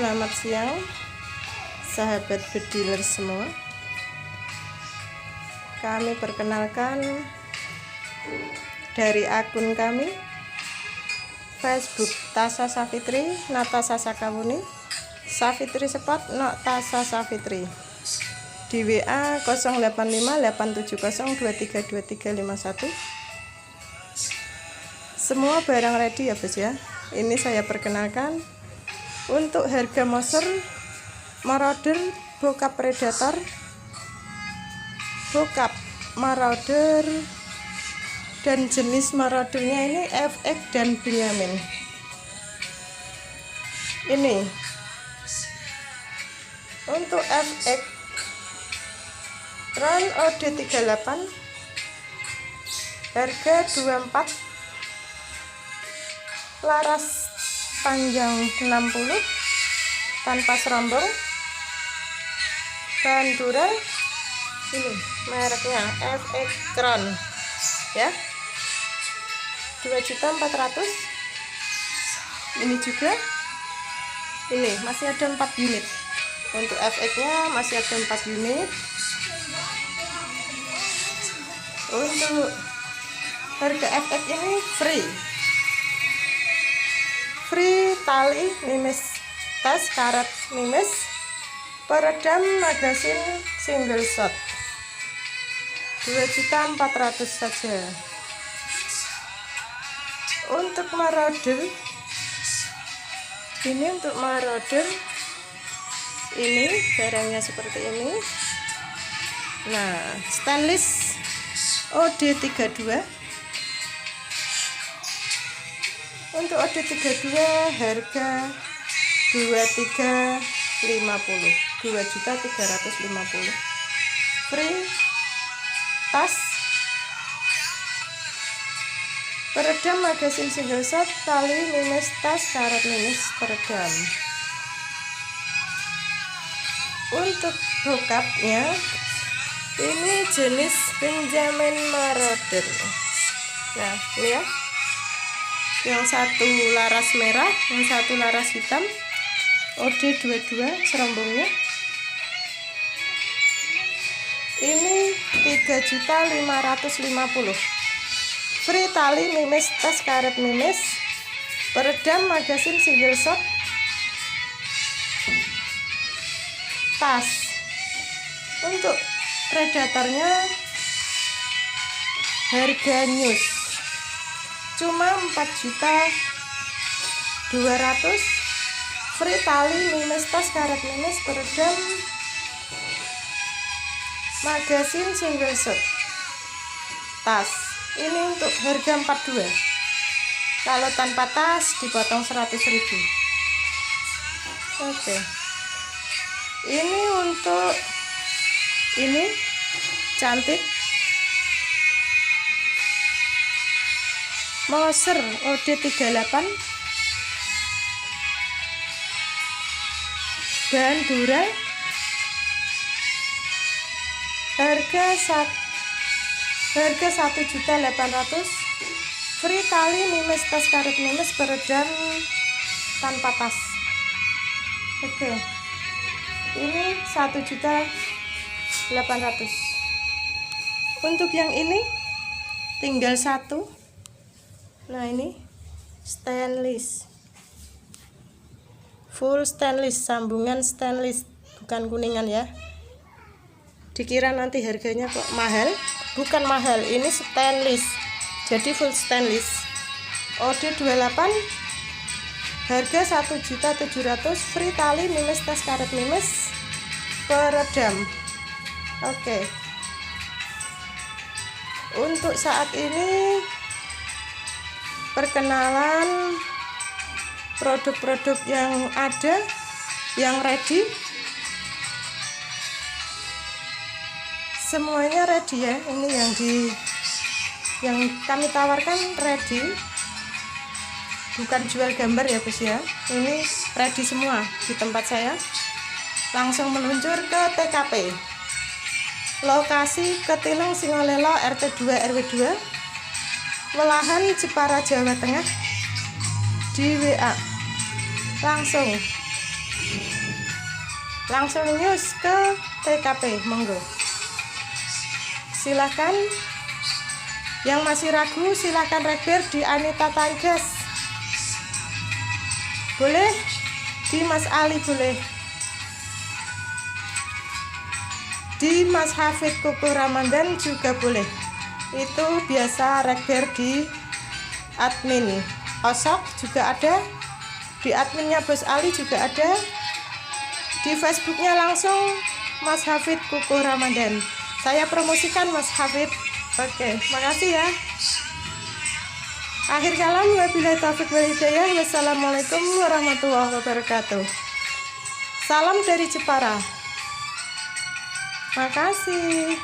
Selamat siang sahabat bediler semua. Kami perkenalkan dari akun kami Facebook Tasha Safitri, Natasha Sakawuni, Safitri Spot, Tasha Safitri. Di WA 085870232351. Semua barang ready ya bos ya. Ini saya perkenalkan untuk harga moser, marauder, bokap predator, bokap marauder, dan jenis maraudernya ini FX dan Benyamin. Ini untuk FX Ron OD38 harga 24, laras panjang 60 tanpa serombong, bahan dura ini mereknya FX Crown ya, 2.400.000. ini juga ini masih ada 4 unit untuk FX nya, masih ada 4 unit. Untuk harga FX ini free tali mimis tas karet mimis, peredam magasin single shot, 2.400.000 saja. Untuk marauder ini, ini barangnya seperti ini. Nah, stainless OD32. Untuk OD32 harga 2.350, 2.350.000. Free tas, peredam magasin single shot, tali mimis tas, karet mimis peredam. Untuk bokapnya ini jenis Benyamin marauder. Nah, ini ya. Yang satu laras merah, yang satu laras hitam. OD22 serombongnya. Ini 3.550.000. Free tali mimis tas, karet mimis, peredam magasin single shot, tas. Untuk predatornya harga news cuma 4.200.000. free tali mimis tas, karet mimis, peredam magasin single shot, tas. Ini untuk harga 42. Kalau tanpa tas dipotong 100.000. Oke. Ini untuk ini cantik moser OD38, bahan dura, harga 1.800.000. free tali mimis tas, karet mimis, peredam tanpa tas. Oke. Ini 1.800.000. Untuk yang ini tinggal satu. Nah, ini stainless, full stainless, sambungan stainless, bukan kuningan ya. Dikira nanti harganya kok mahal, bukan mahal, ini stainless, jadi full stainless. OD28 harga 1.700.000. free tali mimis tas, karet mimis, peredam. Oke. Untuk saat ini perkenalan produk-produk yang ada, yang ready, semuanya ready ya. Ini yang kami tawarkan ready, bukan jual gambar ya bos ya. Ini ready semua di tempat saya. Langsung meluncur ke TKP, lokasi Ketilung Singolelo, RT 2 RW 2, Welahan, Jepara, Jawa Tengah. Di WA langsung langsung news ke TKP, monggo. Silakan. Yang masih ragu silakan refer di Anita Tarigas. Boleh di Mas Ali, boleh di Mas Hafid Kuku Ramadan juga boleh. Itu biasa refer di admin Osok juga ada, di adminnya Bos Ali juga ada, di Facebooknya langsung Mas Hafid Kuku Ramadan. Saya promosikan Mas Hafid. Oke, makasih ya. Akhir kalam, wabillahi taufiq wal hidayah. Wassalamualaikum warahmatullahi wabarakatuh. Salam dari Jepara. Makasih.